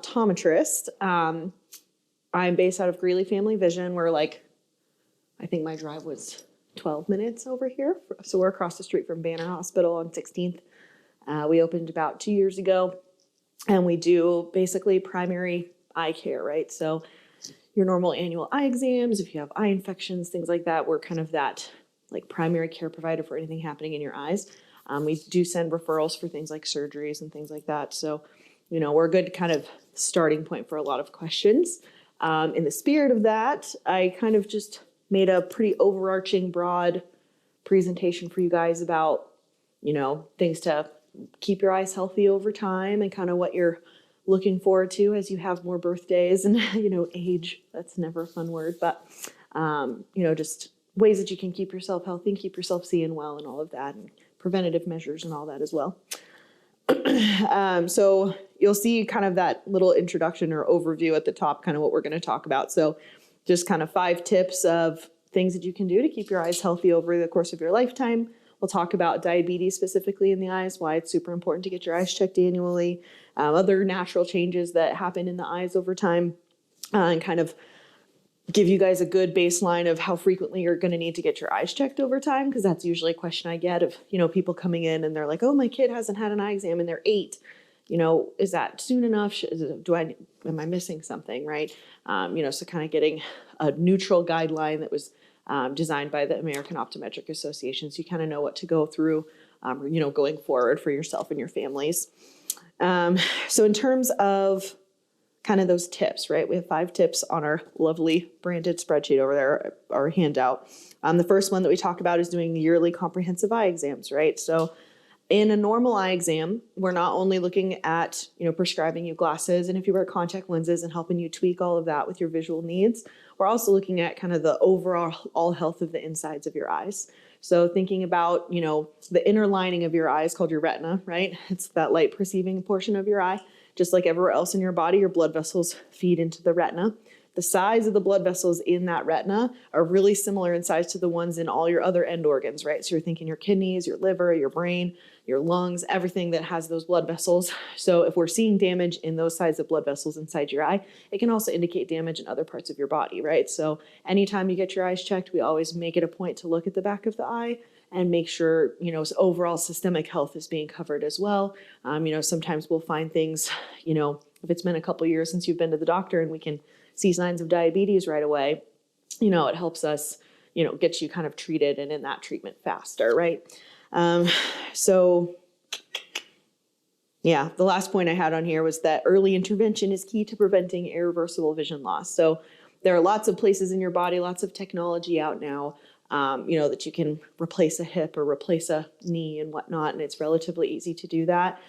optometrist. I'm based out of Greeley Family Vision. We're like, I think my drive was 12 minutes over here. So we're across the street from Banner Hospital on 16th. We opened about 2 years ago, and we do basically primary eye care, right? So your normal annual eye exams, if you have eye infections, things like that, we're kind of that like primary care provider for anything happening in your eyes. We do send referrals for things like surgeries and things like that. So, we're a good kind of starting point for a lot of questions. In the spirit of that, I kind of just made a pretty overarching, broad presentation for you guys about, things to keep your eyes healthy over time and kind of what you're looking forward to as you have more birthdays and, age. That's never a fun word, but, just ways that you can keep yourself healthy and keep yourself seeing well and all of that, and preventative measures and all that as well. So you'll see kind of that little introduction or overview at the top, kind of what we're going to talk about. So just kind of 5 tips of things that you can do to keep your eyes healthy over the course of your lifetime. We'll talk about diabetes specifically in the eyes, why it's super important to get your eyes checked annually, other natural changes that happen in the eyes over time, and kind of give you guys a good baseline of how frequently you're going to need to get your eyes checked over time, because that's usually a question I get of, people coming in and they're like, oh, my kid hasn't had an eye exam and they're 8. Is that soon enough? Am I missing something, right? So kind of getting a neutral guideline that was designed by the American Optometric Association, so you kind of know what to go through, going forward for yourself and your families. So in terms of kind of those tips, right? We have 5 tips on our lovely branded spreadsheet over there, our handout. The first one that we talk about is doing the yearly comprehensive eye exams, right? So in a normal eye exam, we're not only looking at, prescribing you glasses and if you wear contact lenses and helping you tweak all of that with your visual needs, we're also looking at kind of the overall health of the insides of your eyes. So thinking about, the inner lining of your eyes called your retina, right? It's that light perceiving portion of your eye. Just like everywhere else in your body, your blood vessels feed into the retina. The size of the blood vessels in that retina are really similar in size to the ones in all your other end organs, right? So you're thinking your kidneys, your liver, your brain, your lungs, everything that has those blood vessels. So if we're seeing damage in those size of blood vessels inside your eye, it can also indicate damage in other parts of your body, right? So anytime you get your eyes checked, we always make it a point to look at the back of the eye and make sure, overall systemic health is being covered as well. Sometimes we'll find things, if it's been a couple years since you've been to the doctor and we can see signs of diabetes right away, it helps us, get you kind of treated and in that treatment faster, right? The last point I had on here was that early intervention is key to preventing irreversible vision loss. So there are lots of places in your body, lots of technology out now, that you can replace a hip or replace a knee and whatnot, and it's relatively easy to do that.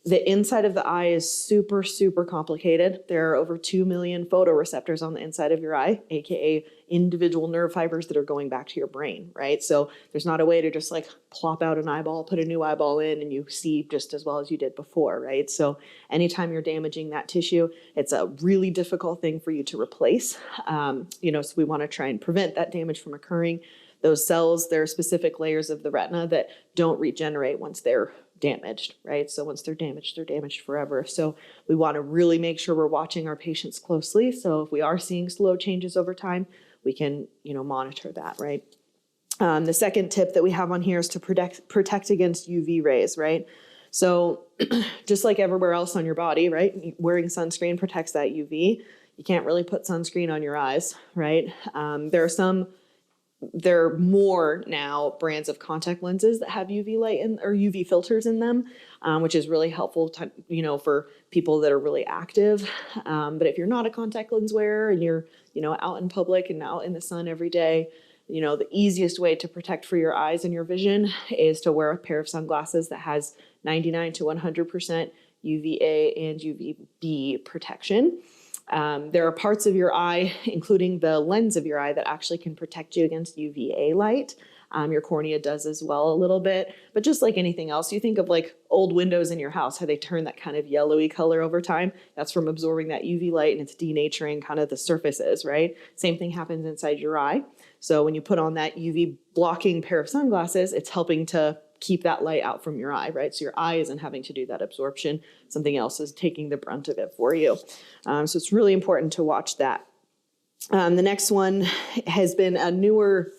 The inside of the eye is super, super complicated. There are over 2 million photoreceptors on the inside of your eye, aka individual nerve fibers that are going back to your brain, right? So there's not a way to just like plop out an eyeball, put a new eyeball in, and you see just as well as you did before, right? So anytime you're damaging that tissue, it's a really difficult thing for you to replace. So we want to try and prevent that damage from occurring. Those cells, there are specific layers of the retina that don't regenerate once they're damaged, right? So once they're damaged forever. So we want to really make sure we're watching our patients closely. So if we are seeing slow changes over time, we can, monitor that, right? The second tip that we have on here is to protect against UV rays, right? So just like everywhere else on your body, right? Wearing sunscreen protects that UV. You can't really put sunscreen on your eyes, right? There are more now brands of contact lenses that have UV light or UV filters in them, which is really helpful to, for people that are really active. But if you're not a contact lens wearer and you're, out in public and out in the sun every day, the easiest way to protect for your eyes and your vision is to wear a pair of sunglasses that has 99 to 100% UVA and UVB protection. There are parts of your eye, including the lens of your eye, that actually can protect you against UVA light. Your cornea does as well a little bit, but just like anything else, you think of like old windows in your house, how they turn that kind of yellowy color over time. That's from absorbing that UV light and it's denaturing kind of the surfaces, right? Same thing happens inside your eye. So when you put on that UV blocking pair of sunglasses, it's helping to keep that light out from your eye, right? So your eye isn't having to do that absorption. Something else is taking the brunt of it for you. So it's really important to watch that. The next one has been a newer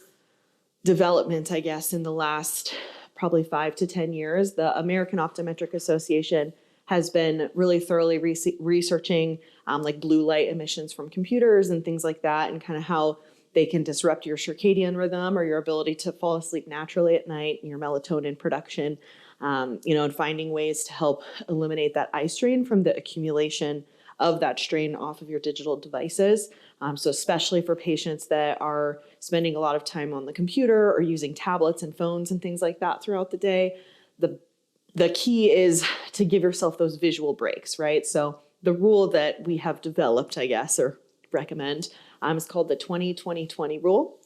development, I guess, in the last probably 5 to 10 years. The American Optometric Association has been really thoroughly researching like blue light emissions from computers and things like that, and kind of how they can disrupt your circadian rhythm or your ability to fall asleep naturally at night, and your melatonin production, and finding ways to help eliminate that eye strain from the accumulation of that strain off of your digital devices. So especially for patients that are spending a lot of time on the computer or using tablets and phones and things like that throughout the day, the key is to give yourself those visual breaks, right? So the rule that we have developed, I guess, or recommend, is called the 20-20-20 rule.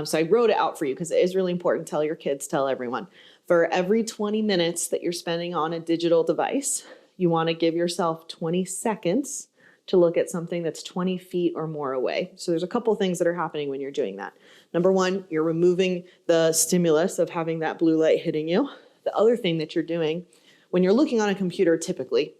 So I wrote it out for you because it is really important. Tell your kids, tell everyone. For every 20 minutes that you're spending on a digital device, you want to give yourself 20 seconds to look at something that's 20 feet or more away. So there's a couple things that are happening when you're doing that. Number one, you're removing the stimulus of having that blue light hitting you. The other thing that you're doing when you're looking on a computer, typically,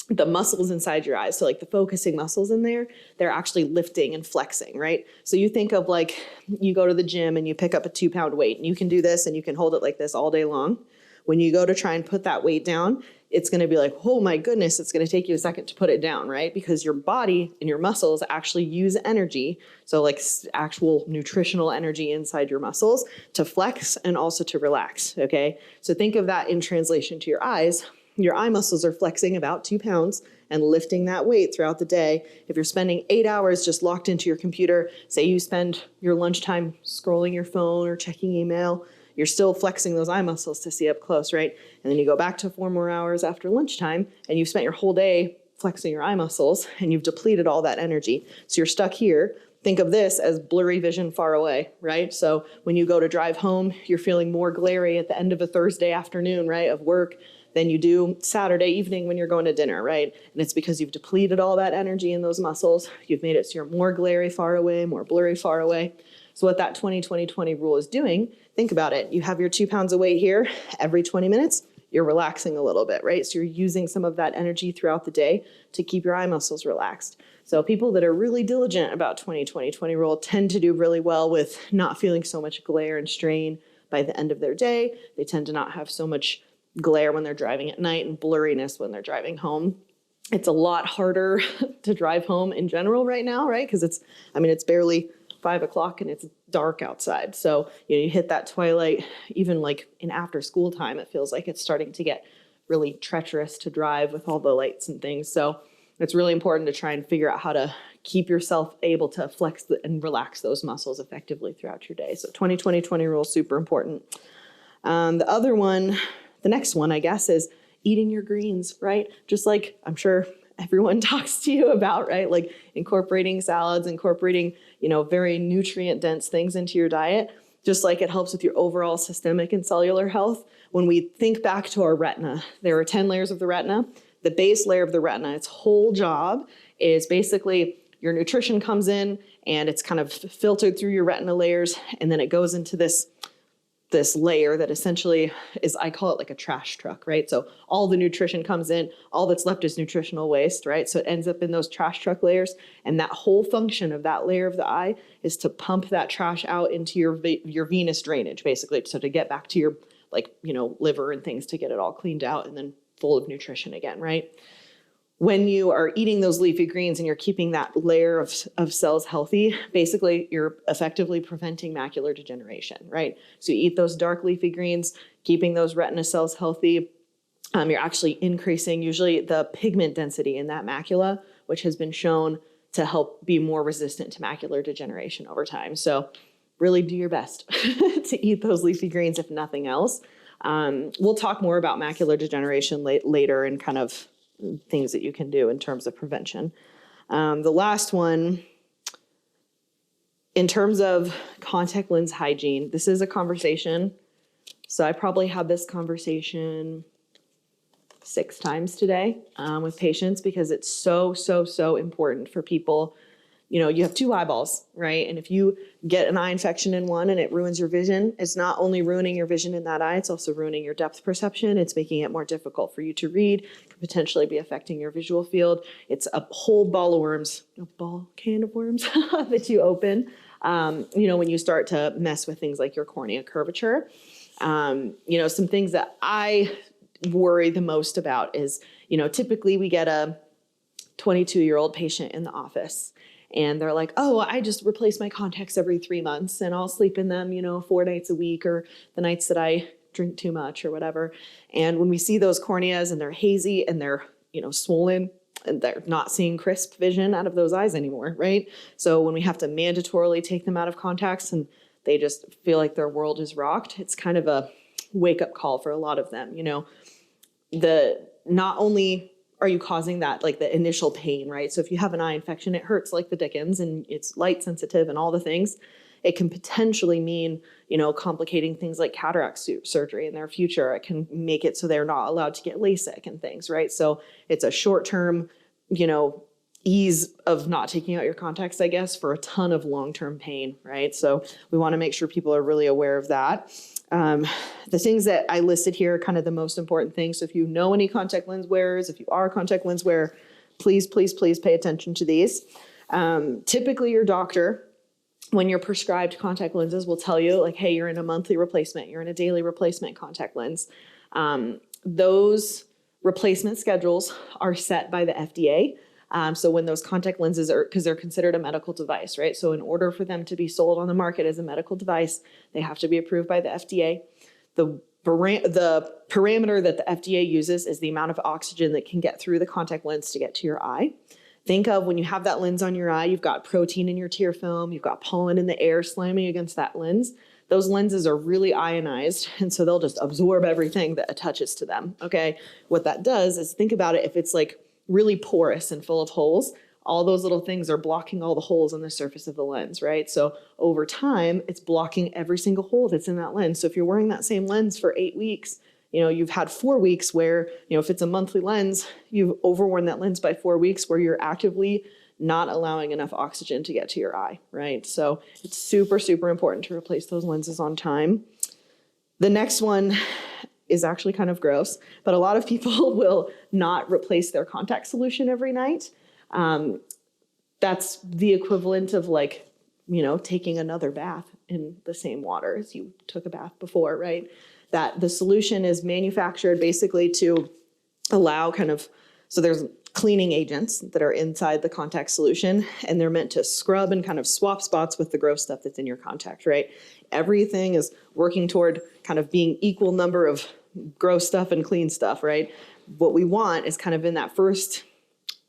the muscles inside your eyes, so like the focusing muscles in there, they're actually lifting and flexing, right? So you think of like you go to the gym and you pick up a 2-pound weight, and you can do this and you can hold it like this all day long. When you go to try and put that weight down, it's going to be like, oh my goodness, it's going to take you a second to put it down, right? Because your body and your muscles actually use energy, so like actual nutritional energy inside your muscles, to flex and also to relax, okay? So think of that in translation to your eyes. Your eye muscles are flexing about 2 pounds and lifting that weight throughout the day. If you're spending 8 hours just locked into your computer, say you spend your lunchtime scrolling your phone or checking email, you're still flexing those eye muscles to see up close, right? And then you go back to 4 more hours after lunchtime, and you've spent your whole day flexing your eye muscles, and you've depleted all that energy. So you're stuck here. Think of this as blurry vision far away, right? So when you go to drive home, you're feeling more glary at the end of a Thursday afternoon, right, of work than you do Saturday evening when you're going to dinner, right? And it's because you've depleted all that energy in those muscles. You've made it so you're more glary far away, more blurry far away. So what that 20-20-20 rule is doing, think about it. You have your 2 pounds of weight here. Every 20 minutes, you're relaxing a little bit, right? So you're using some of that energy throughout the day to keep your eye muscles relaxed. So people that are really diligent about 20-20-20 rule tend to do really well with not feeling so much glare and strain by the end of their day. They tend to not have so much glare when they're driving at night and blurriness when they're driving home. It's a lot harder to drive home in general right now, right? Because it's barely 5 o'clock and it's dark outside. So, you hit that twilight, even like in after school time, it feels like it's starting to get really treacherous to drive with all the lights and things. So it's really important to try and figure out how to keep yourself able to flex and relax those muscles effectively throughout your day. So 20-20-20 rule, super important. The other one, the next one, I guess, is eating your greens, right? Just like I'm sure everyone talks to you about, right? Like incorporating salads, incorporating, very nutrient dense things into your diet, just like it helps with your overall systemic and cellular health. When we think back to our retina, there are 10 layers of the retina. The base layer of the retina, its whole job is basically your nutrition comes in and it's kind of filtered through your retina layers, and then it goes into this layer that essentially is, I call it like a trash truck, right? So all the nutrition comes in, all that's left is nutritional waste, right? So it ends up in those trash truck layers. And that whole function of that layer of the eye is to pump that trash out into your venous drainage, basically. So to get back to your liver and things, to get it all cleaned out and then full of nutrition again, right? When you are eating those leafy greens and you're keeping that layer of cells healthy, basically you're effectively preventing macular degeneration, right? So you eat those dark leafy greens, keeping those retina cells healthy. You're actually increasing usually the pigment density in that macula, which has been shown to help be more resistant to macular degeneration over time. So really do your best to eat those leafy greens, if nothing else. We'll talk more about macular degeneration later and kind of things that you can do in terms of prevention. The last one, in terms of contact lens hygiene, this is a conversation. So I probably had this conversation 6 times today with patients, because it's so important for people you have two eyeballs, right? And if you get an eye infection in one and it ruins your vision, it's not only ruining your vision in that eye, it's also ruining your depth perception. It's making it more difficult for you to read, could potentially be affecting your visual field. It's a whole ball of worms, can of worms that you open, when you start to mess with things like your cornea curvature. Some things that I worry the most about is, typically we get a 22-year-old patient in the office and they're like, oh, I just replace my contacts every 3 months and I'll sleep in them, 4 nights a week, or the nights that I drink too much or whatever. And when we see those corneas and they're hazy and they're, swollen, and they're not seeing crisp vision out of those eyes anymore, right? So when we have to mandatorily take them out of contacts and they just feel like their world is rocked, it's kind of a wake-up call for a lot of them. Not only are you causing that, like the initial pain, right? So if you have an eye infection, it hurts like the dickens and it's light sensitive and all the things. It can potentially mean, complicating things like cataract surgery in their future. It can make it so they're not allowed to get LASIK and things, right? So it's a short-term, ease of not taking out your contacts, I guess, for a ton of long-term pain, right? So we want to make sure people are really aware of that. The things that I listed here are kind of the most important things. So if you know any contact lens wearers, if you are a contact lens wearer, please, please, please pay attention to these. Typically your doctor, when you're prescribed contact lenses, will tell you like, hey, you're in a monthly replacement, you're in a daily replacement contact lens. Those replacement schedules are set by the FDA. So when those contact lenses are, because they're considered a medical device, right? So in order for them to be sold on the market as a medical device, they have to be approved by the FDA. The parameter that the FDA uses is the amount of oxygen that can get through the contact lens to get to your eye. Think of when you have that lens on your eye, you've got protein in your tear film, you've got pollen in the air slamming against that lens. Those lenses are really ionized, and so they'll just absorb everything that attaches to them, okay? What that does is, think about it, if it's like really porous and full of holes, all those little things are blocking all the holes on the surface of the lens, right? So over time, it's blocking every single hole that's in that lens. So if you're wearing that same lens for 8 weeks, you've had 4 weeks where, if it's a monthly lens, you've overworn that lens by 4 weeks where you're actively not allowing enough oxygen to get to your eye, right? So it's super, super important to replace those lenses on time. The next one is actually kind of gross, but a lot of people will not replace their contact solution every night. That's the equivalent of like, taking another bath in the same water as you took a bath before, right? That the solution is manufactured basically to allow so there's cleaning agents that are inside the contact solution, and they're meant to scrub and kind of swap spots with the gross stuff that's in your contact, right? Everything is working toward kind of being equal number of gross stuff and clean stuff, right? What we want is kind of in that first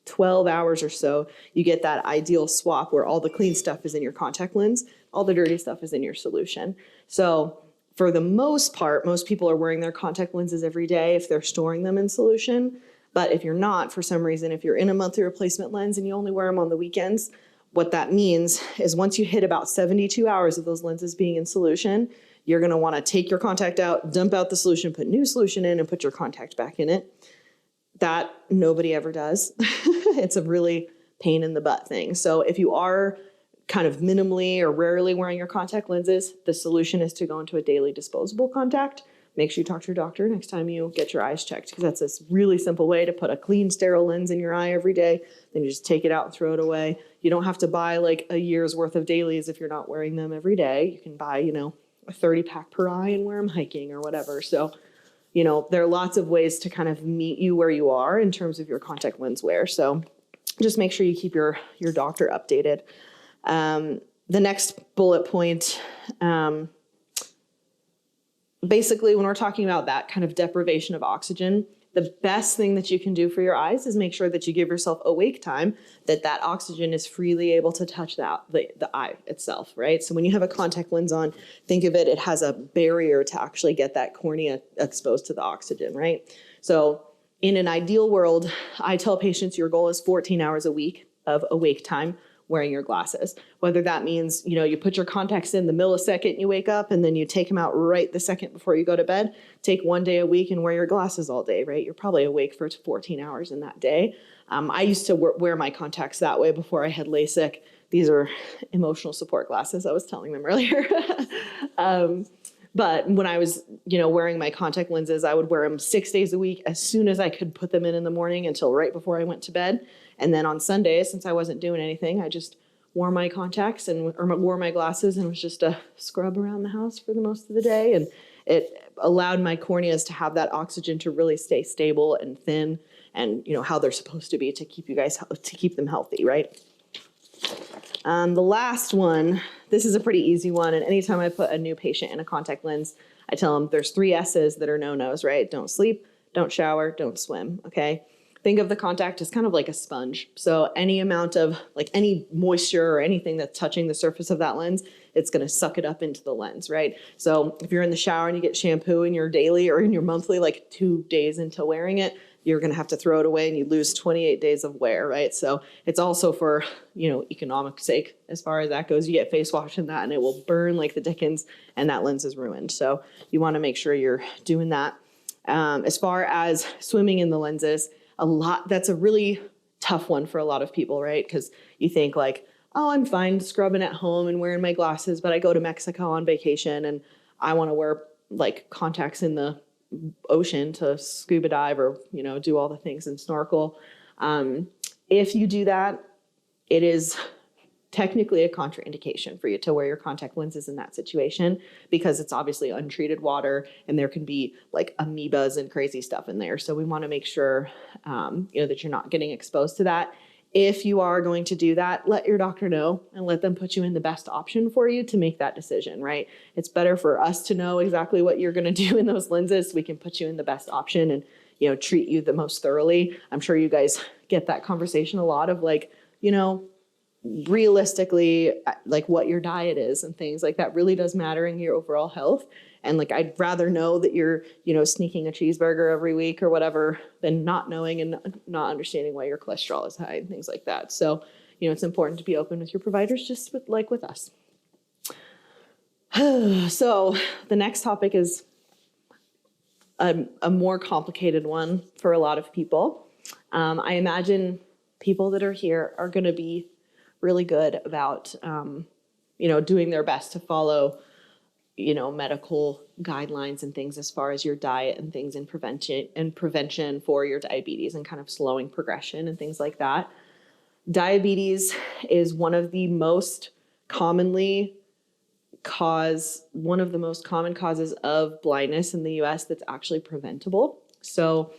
12 hours or so, you get that ideal swap where all the clean stuff is in your contact lens, all the dirty stuff is in your solution. So for the most part, most people are wearing their contact lenses every day if they're storing them in solution. But if you're not, for some reason, if you're in a monthly replacement lens and you only wear them on the weekends, what that means is once you hit about 72 hours of those lenses being in solution, you're going to want to take your contact out, dump out the solution, put new solution in, and put your contact back in it. That nobody ever does. It's a really pain in the butt thing. So if you are kind of minimally or rarely wearing your contact lenses, the solution is to go into a daily disposable contact. Make sure you talk to your doctor next time you get your eyes checked, because that's this really simple way to put a clean, sterile lens in your eye every day. Then you just take it out and throw it away. You don't have to buy like a year's worth of dailies if you're not wearing them every day. You can buy, a 30-pack per eye and wear them hiking or whatever. So, there are lots of ways to kind of meet you where you are in terms of your contact lens wear. So just make sure you keep your doctor updated. The next bullet point, basically when we're talking about that kind of deprivation of oxygen, the best thing that you can do for your eyes is make sure that you give yourself awake time, that oxygen is freely able to touch the eye itself, right? So when you have a contact lens on, think of it, it has a barrier to actually get that cornea exposed to the oxygen, right? So in an ideal world, I tell patients your goal is 14 hours a week of awake time wearing your glasses. Whether that means, you put your contacts in the millisecond you wake up and then you take them out right the second before you go to bed. Take one day a week and wear your glasses all day, right? You're probably awake for 14 hours in that day. I used to wear my contacts that way before I had LASIK. These are emotional support glasses. I was telling them earlier. But when I was, wearing my contact lenses, I would wear them 6 days a week as soon as I could put them in the morning until right before I went to bed. And then on Sundays, since I wasn't doing anything, I just wore my contacts or wore my glasses and was just a scrub around the house for the most of the day. And it allowed my corneas to have that oxygen to really stay stable and thin and, how they're supposed to be to keep them healthy, right? The last one, this is a pretty easy one. And anytime I put a new patient in a contact lens, I tell them there's 3 S's that are no-nos, right? Don't sleep, don't shower, don't swim, okay? Think of the contact as kind of like a sponge. So any amount of any moisture or anything that's touching the surface of that lens, it's going to suck it up into the lens, right? So if you're in the shower and you get shampoo in your daily or in your monthly, 2 days into wearing it, you're going to have to throw it away and you lose 28 days of wear, right? So it's also for, economic sake, as far as that goes. You get face wash in that and it will burn like the dickens and that lens is ruined. So you want to make sure you're doing that. As far as swimming in the lenses, that's a really tough one for a lot of people, right? Because you think oh, I'm fine scrubbing at home and wearing my glasses, but I go to Mexico on vacation and I want to wear contacts in the ocean to scuba dive or, do all the things and snorkel. If you do that, it is technically a contraindication for you to wear your contact lenses in that situation because it's obviously untreated water and there can be amoebas and crazy stuff in there. So we want to make sure, that you're not getting exposed to that. If you are going to do that, let your doctor know and let them put you in the best option for you to make that decision, right? It's better for us to know exactly what you're going to do in those lenses so we can put you in the best option and, treat you the most thoroughly. I'm sure you guys get that conversation a lot of realistically, what your diet is and things like that really does matter in your overall health. And I'd rather know that you're, sneaking a cheeseburger every week or whatever than not knowing and not understanding why your cholesterol is high and things like that. So, it's important to be open with your providers, just with us. So the next topic is a more complicated one for a lot of people. I imagine people that are here are going to be really good about, doing their best to follow, medical guidelines and things as far as your diet and things in prevention for your diabetes and kind of slowing progression and things like that. Diabetes is one of the most common causes of blindness in the US that's actually preventable. So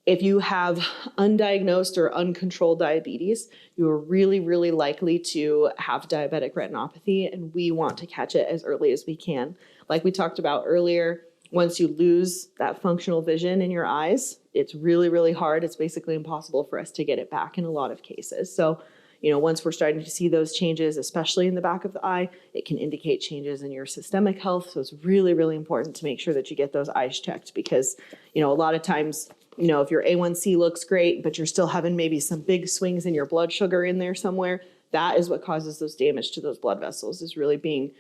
if you have undiagnosed or uncontrolled diabetes, you are really, really likely to have diabetic retinopathy, and we want to catch it as early as we can. Like we talked about earlier, once you lose that functional vision in your eyes, it's really, really hard. It's basically impossible for us to get it back in a lot of cases. So, once we're starting to see those changes, especially in the back of the eye, it can indicate changes in your systemic health. So it's really, really important to make sure that you get those eyes checked because, a lot of times, if your A1C looks great, but you're still having maybe some big swings in your blood sugar in there somewhere, that is what causes those damage to those blood vessels is really being,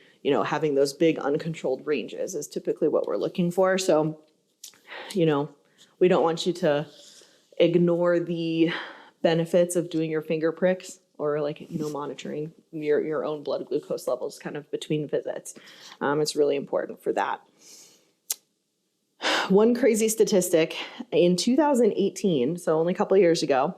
having those big uncontrolled ranges is typically what we're looking for. So, we don't want you to ignore the benefits of doing your finger pricks or monitoring your own blood glucose levels kind of between visits. It's really important for that. One crazy statistic, in 2018, so only a couple of years ago,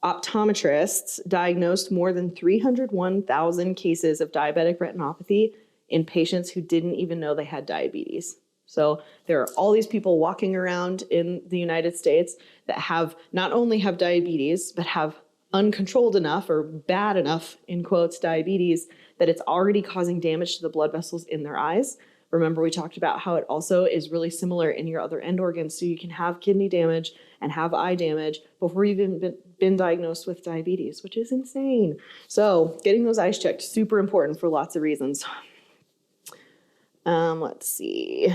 optometrists diagnosed more than 301,000 cases of diabetic retinopathy in patients who didn't even know they had diabetes. So there are all these people walking around in the United States that not only have diabetes, but have uncontrolled enough or bad enough, in quotes, diabetes that it's already causing damage to the blood vessels in their eyes. Remember, we talked about how it also is really similar in your other end organs. So you can have kidney damage and have eye damage before you've even been diagnosed with diabetes, which is insane. So getting those eyes checked, super important for lots of reasons. Let's see.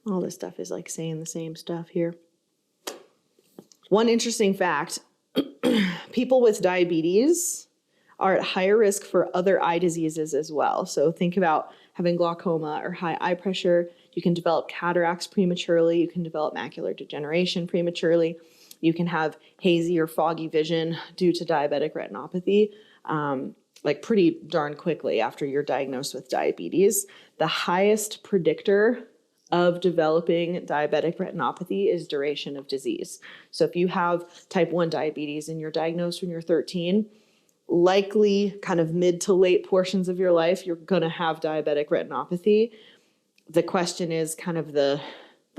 All this stuff is saying the same stuff here. One interesting fact, people with diabetes are at higher risk for other eye diseases as well. So think about having glaucoma or high eye pressure. You can develop cataracts prematurely. You can develop macular degeneration prematurely. You can have hazy or foggy vision due to diabetic retinopathy, like pretty darn quickly after you're diagnosed with diabetes. The highest predictor of developing diabetic retinopathy is duration of disease. So if you have type 1 diabetes and you're diagnosed when you're 13, likely kind of mid to late portions of your life, you're going to have diabetic retinopathy. The question is kind of the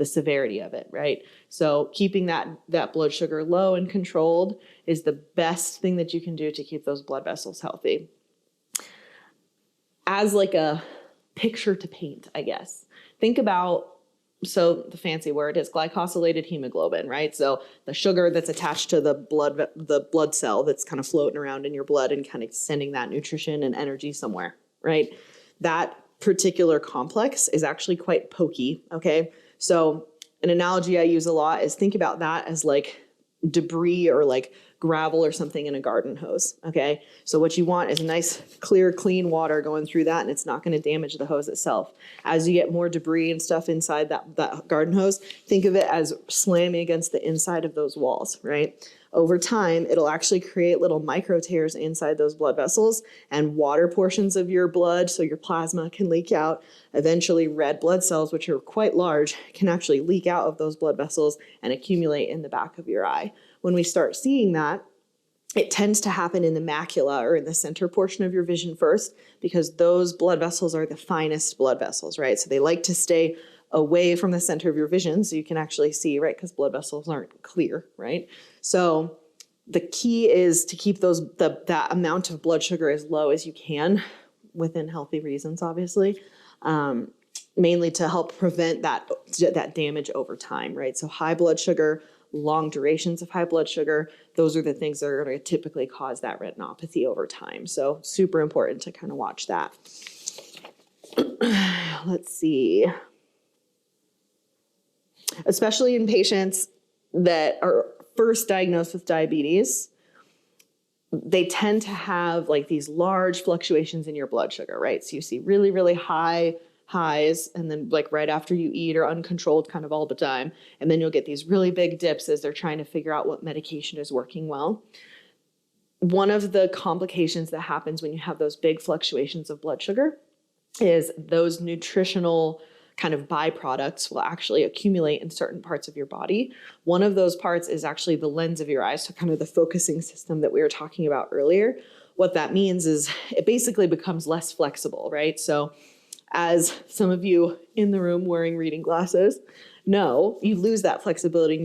severity of it, right? So keeping that blood sugar low and controlled is the best thing that you can do to keep those blood vessels healthy. As like a picture to paint, I guess, think about, so the fancy word is glycosylated hemoglobin, right? So the sugar that's attached to the blood cell that's kind of floating around in your blood and kind of sending that nutrition and energy somewhere, right? That particular complex is actually quite pokey, okay? So an analogy I use a lot is think about that as like debris or like gravel or something in a garden hose, okay? So what you want is nice, clear, clean water going through that, and it's not going to damage the hose itself. As you get more debris and stuff inside that garden hose, think of it as slamming against the inside of those walls, right? Over time, it'll actually create little micro tears inside those blood vessels, and water portions of your blood, so your plasma, can leak out. Eventually, red blood cells, which are quite large, can actually leak out of those blood vessels and accumulate in the back of your eye. When we start seeing that, it tends to happen in the macula or in the center portion of your vision first, because those blood vessels are the finest blood vessels, right? So they like to stay away from the center of your vision so you can actually see, right? Because blood vessels aren't clear, right? So the key is to keep that amount of blood sugar as low as you can, within healthy reasons, obviously, mainly to help prevent that damage over time, right? So high blood sugar, long durations of high blood sugar, those are the things that are going to typically cause that retinopathy over time. So super important to kind of watch that. Let's see. Especially in patients that are first diagnosed with diabetes, they tend to have like these large fluctuations in your blood sugar, right? So you see really, really high highs, and then like right after you eat, or uncontrolled kind of all the time. And then you'll get these really big dips as they're trying to figure out what medication is working well. One of the complications that happens when you have those big fluctuations of blood sugar is those nutritional kind of byproducts will actually accumulate in certain parts of your body. One of those parts is actually the lens of your eyes, so kind of the focusing system that we were talking about earlier. What that means is it basically becomes less flexible, right? So as some of you in the room wearing reading glasses know, you lose that flexibility and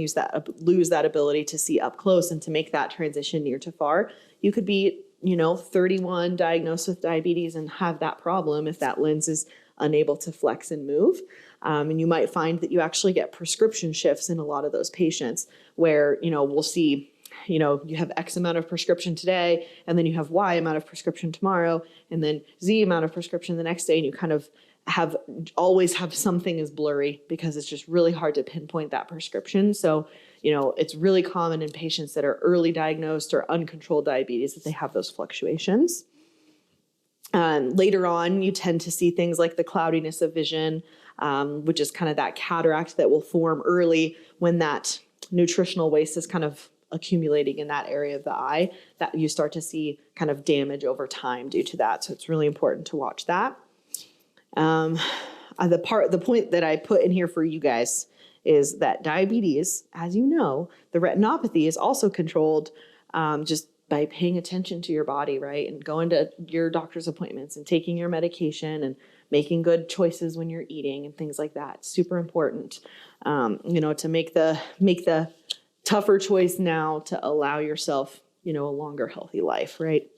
lose that ability to see up close and to make that transition near to far. You could be, 31, diagnosed with diabetes and have that problem if that lens is unable to flex and move. And you might find that you actually get prescription shifts in a lot of those patients where, we'll see, you have X amount of prescription today, and then you have Y amount of prescription tomorrow, and then Z amount of prescription the next day. And you kind of always have something is blurry because it's just really hard to pinpoint that prescription. So, it's really common in patients that are early diagnosed or uncontrolled diabetes that they have those fluctuations. Later on, you tend to see things like the cloudiness of vision, which is kind of that cataract that will form early when that nutritional waste is kind of accumulating in that area of the eye, that you start to see kind of damage over time due to that. So it's really important to watch that. The point that I put in here for you guys is that diabetes, as you know, the retinopathy is also controlled just by paying attention to your body, right? And going to your doctor's appointments and taking your medication and making good choices when you're eating and things like that. Super important, to make the tougher choice now to allow yourself, a longer, healthy life, right?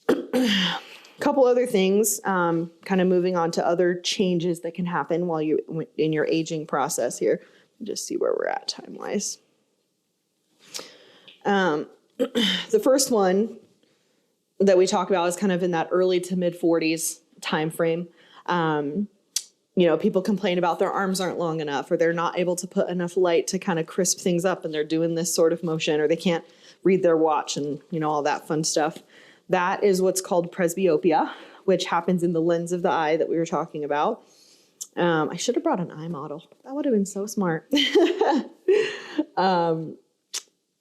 A couple other things, kind of moving on to other changes that can happen while you in your aging process here. Just see where we're at time-wise. The first one that we talk about is kind of in that early to mid 40s time frame. People complain about their arms aren't long enough, or they're not able to put enough light to kind of crisp things up, and they're doing this sort of motion, or they can't read their watch and, all that fun stuff. That is what's called presbyopia, which happens in the lens of the eye that we were talking about. I should have brought an eye model. That would have been so smart.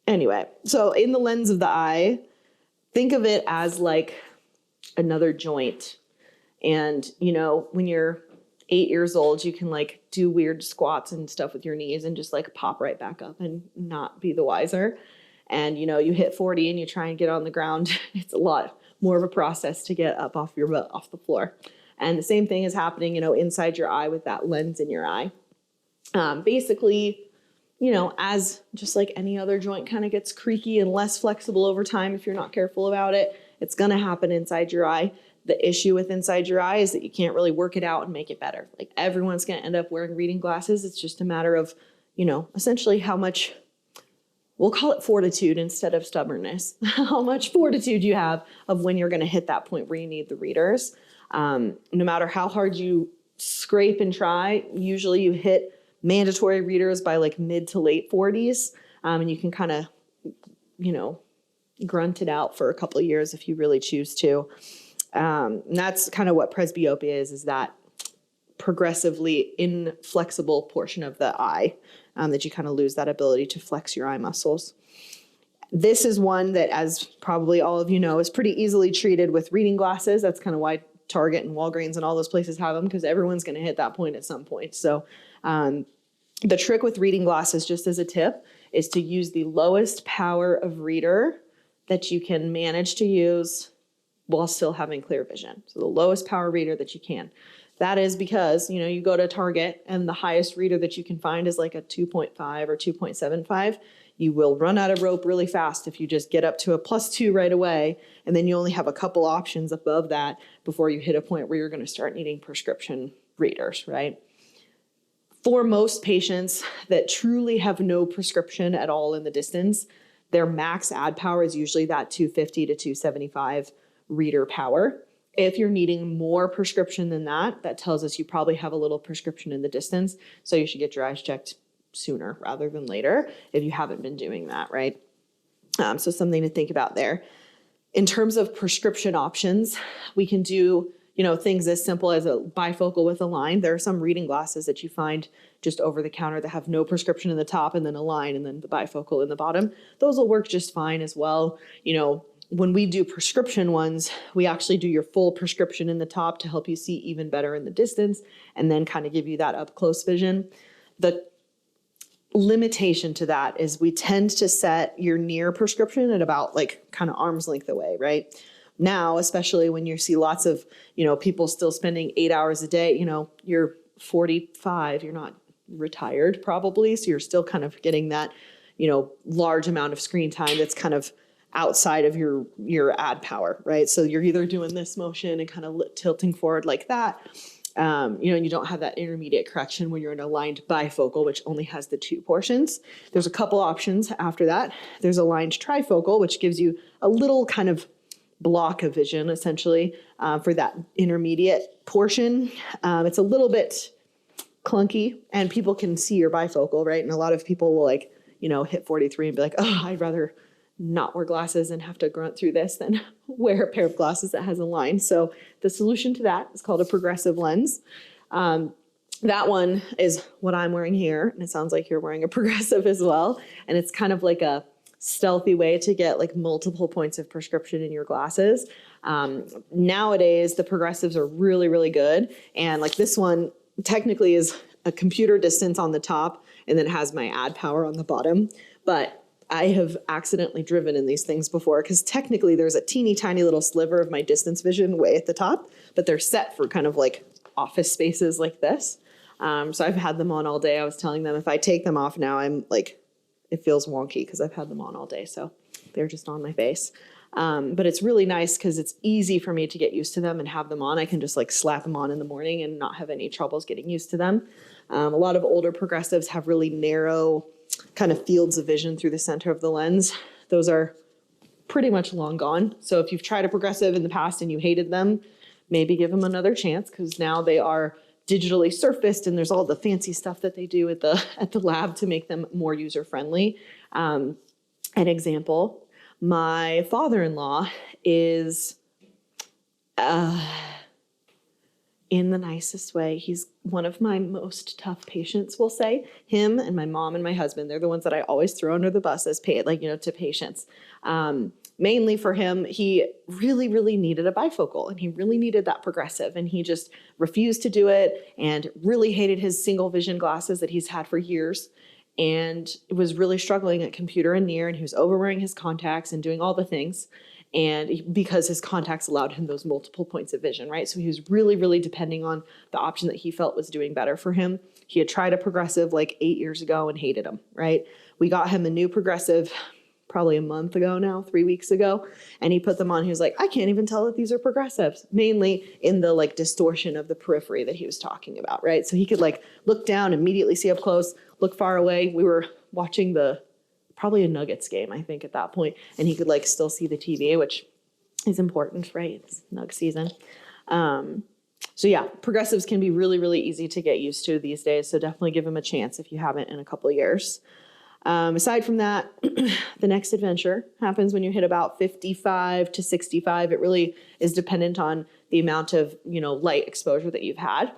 Anyway, so in the lens of the eye, think of it as like another joint. And, when you're 8 years old, you can like do weird squats and stuff with your knees and just like pop right back up and not be the wiser. And, you hit 40 and you try and get on the ground. It's a lot more of a process to get up off your butt, off the floor. And the same thing is happening, inside your eye with that lens in your eye. Basically, as just like any other joint kind of gets creaky and less flexible over time, if you're not careful about it, it's going to happen inside your eye. The issue with inside your eye is that you can't really work it out and make it better. Like everyone's going to end up wearing reading glasses. It's just a matter of, essentially how much, we'll call it fortitude instead of stubbornness, how much fortitude you have of when you're going to hit that point where you need the readers. No matter how hard you scrape and try, usually you hit mandatory readers by like mid to late 40s. And you can kind of, grunt it out for a couple of years if you really choose to. And that's kind of what presbyopia is that progressively inflexible portion of the eye, that you kind of lose that ability to flex your eye muscles. This is one that, as probably all of you know, is pretty easily treated with reading glasses. That's kind of why Target and Walgreens and all those places have them, because everyone's going to hit that point at some point. So the trick with reading glasses, just as a tip, is to use the lowest power of reader that you can manage to use while still having clear vision. So the lowest power reader that you can. That is because, you go to Target and the highest reader that you can find is like a 2.5 or 2.75. You will run out of rope really fast if you just get up to a +2 right away. And then you only have a couple options above that before you hit a point where you're going to start needing prescription readers, right? For most patients that truly have no prescription at all in the distance, their max add power is usually that 250 to 275 reader power. If you're needing more prescription than that, that tells us you probably have a little prescription in the distance. So you should get your eyes checked sooner rather than later if you haven't been doing that, right? So something to think about there. In terms of prescription options, we can do, things as simple as a bifocal with a line. There are some reading glasses that you find just over the counter that have no prescription in the top and then a line and then the bifocal in the bottom. Those will work just fine as well. When we do prescription ones, we actually do your full prescription in the top to help you see even better in the distance and then kind of give you that up close vision. The limitation to that is we tend to set your near prescription at about like kind of arm's length away, right? Now, especially when you see lots of, people still spending 8 hours a day, you're 45, you're not retired probably. So you're still kind of getting that, large amount of screen time that's kind of outside of your add power, right? So you're either doing this motion and kind of tilting forward like that, and you don't have that intermediate correction when you're in a aligned bifocal, which only has the 2 portions. There's a couple options after that. There's a aligned trifocal, which gives you a little kind of block of vision, essentially, for that intermediate portion. It's a little bit clunky, and people can see your bifocal, right? And a lot of people will hit 43 and be like, oh, I'd rather not wear glasses and have to grunt through this than wear a pair of glasses that has a line. So the solution to that is called a progressive lens. That one is what I'm wearing here. And it sounds like you're wearing a progressive as well. And it's kind of like a stealthy way to get like multiple points of prescription in your glasses. Nowadays, the progressives are really, really good. And like this one technically is a computer distance on the top and then has my add power on the bottom. But I have accidentally driven in these things before because technically there's a teeny tiny little sliver of my distance vision way at the top, but they're set for kind of like office spaces like this. So I've had them on all day. I was telling them if I take them off now, I'm like, it feels wonky because I've had them on all day. So they're just on my face. But it's really nice because it's easy for me to get used to them and have them on. I can just like slap them on in the morning and not have any troubles getting used to them. A lot of older progressives have really narrow kind of fields of vision through the center of the lens. Those are pretty much long gone. So if you've tried a progressive in the past and you hated them, maybe give them another chance because now they are digitally surfaced, and there's all the fancy stuff that they do at the lab to make them more user friendly. An example, my father-in-law is in the nicest way. He's one of my most tough patients, we'll say. Him and my mom and my husband, they're the ones that I always throw under the bus as to patients. Mainly for him, he really, really needed a bifocal, and he really needed that progressive, and he just refused to do it and really hated his single vision glasses that he's had for years, and was really struggling at computer and near, and he was overwearing his contacts and doing all the things. And because his contacts allowed him those multiple points of vision, right? So he was really, really depending on the option that he felt was doing better for him. He had tried a progressive like 8 years ago and hated them, right? We got him a new progressive probably a month ago now, 3 weeks ago. And he put them on. He was like, I can't even tell that these are progressives, mainly in the like distortion of the periphery that he was talking about, right? So he could like look down, immediately see up close, look far away. We were watching probably a Nuggets game, I think, at that point, and he could like still see the TV, which is important, right? It's Nug season. So yeah, progressives can be really, really easy to get used to these days. So definitely give them a chance if you haven't in a couple of years. Aside from that, the next adventure happens when you hit about 55 to 65. It really is dependent on the amount of, light exposure that you've had.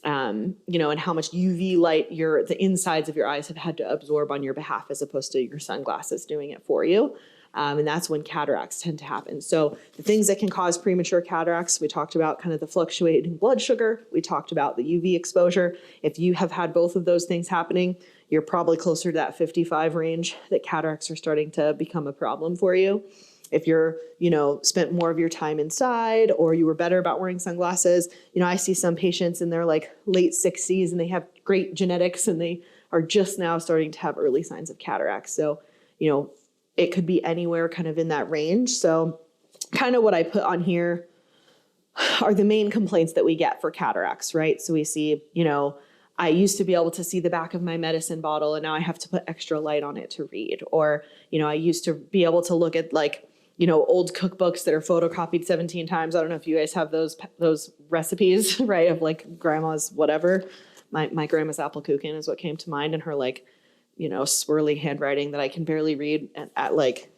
And how much UV light the insides of your eyes have had to absorb on your behalf, as opposed to your sunglasses doing it for you. And that's when cataracts tend to happen. So the things that can cause premature cataracts, we talked about kind of the fluctuating blood sugar. We talked about the UV exposure. If you have had both of those things happening, you're probably closer to that 55 range that cataracts are starting to become a problem for you. If you're, spent more of your time inside, or you were better about wearing sunglasses, I see some patients in their like late 60s and they have great genetics and they are just now starting to have early signs of cataracts. So, it could be anywhere kind of in that range. So kind of what I put on here are the main complaints that we get for cataracts, right? So we see, I used to be able to see the back of my medicine bottle and now I have to put extra light on it to read. Or, I used to be able to look at like, old cookbooks that are photocopied 17 times. I don't know if you guys have those recipes, right? Of like grandma's whatever. My grandma's apple kuchen is what came to mind, and her like, swirly handwriting that I can barely read at like,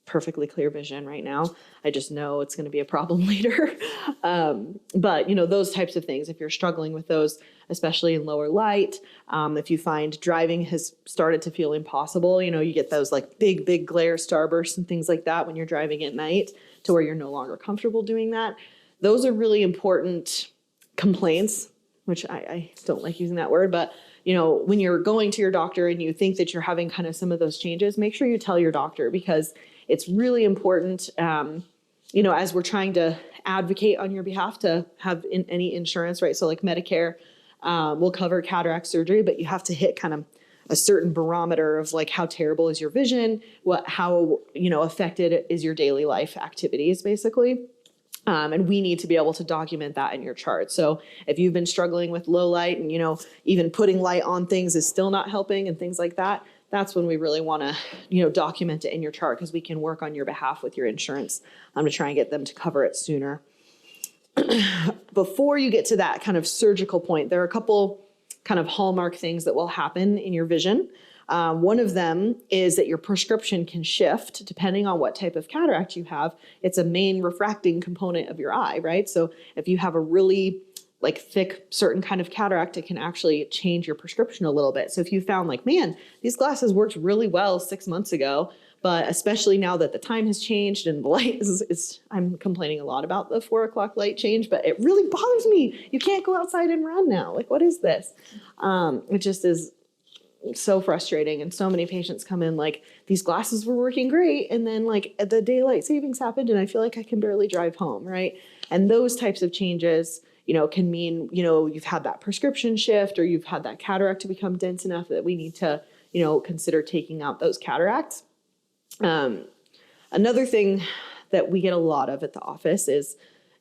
perfectly clear vision right now. I just know it's going to be a problem later. But, those types of things, if you're struggling with those, especially in lower light, if you find driving has started to feel impossible, you get those like big glare starbursts and things like that when you're driving at night to where you're no longer comfortable doing that. Those are really important complaints, which I don't like using that word, but when you're going to your doctor and you think that you're having kind of some of those changes, make sure you tell your doctor, because it's really important, as we're trying to advocate on your behalf to have any insurance, right? So like Medicare will cover cataract surgery, but you have to hit kind of a certain barometer of like how terrible is your vision, how affected is your daily life activities, basically. And we need to be able to document that in your chart. So if you've been struggling with low light and, even putting light on things is still not helping and things like that, that's when we really want to, document it in your chart, because we can work on your behalf with your insurance to try and get them to cover it sooner. Before you get to that kind of surgical point, there are a couple kind of hallmark things that will happen in your vision. One of them is that your prescription can shift depending on what type of cataract you have. It's a main refracting component of your eye, right? So if you have a really like thick certain kind of cataract, it can actually change your prescription a little bit. So if you found like, man, these glasses worked really well 6 months ago, but especially now that the time has changed and the light is I'm complaining a lot about the 4 o'clock light change, but it really bothers me. You can't go outside and run now. Like, what is this? It just is so frustrating. And so many patients come in like, these glasses were working great, and then like the daylight savings happened and I feel like I can barely drive home, right? And those types of changes, can mean, you've had that prescription shift, or you've had that cataract to become dense enough that we need to, consider taking out those cataracts. Another thing that we get a lot of at the office is,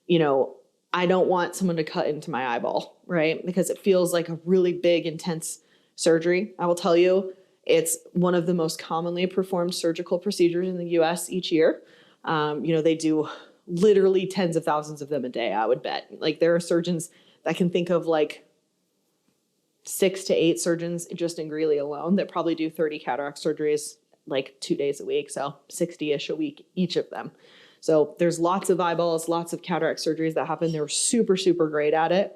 I don't want someone to cut into my eyeball, right? Because it feels like a really big, intense surgery. I will tell you, it's one of the most commonly performed surgical procedures in the US each year. They do literally tens of thousands of them a day, I would bet. Like, there are surgeons I can think of like 6 to 8 surgeons just in Greeley alone that probably do 30 cataract surgeries like 2 days a week. So 60-ish a week, each of them. So there's lots of eyeballs, lots of cataract surgeries that happen. They're super, super great at it.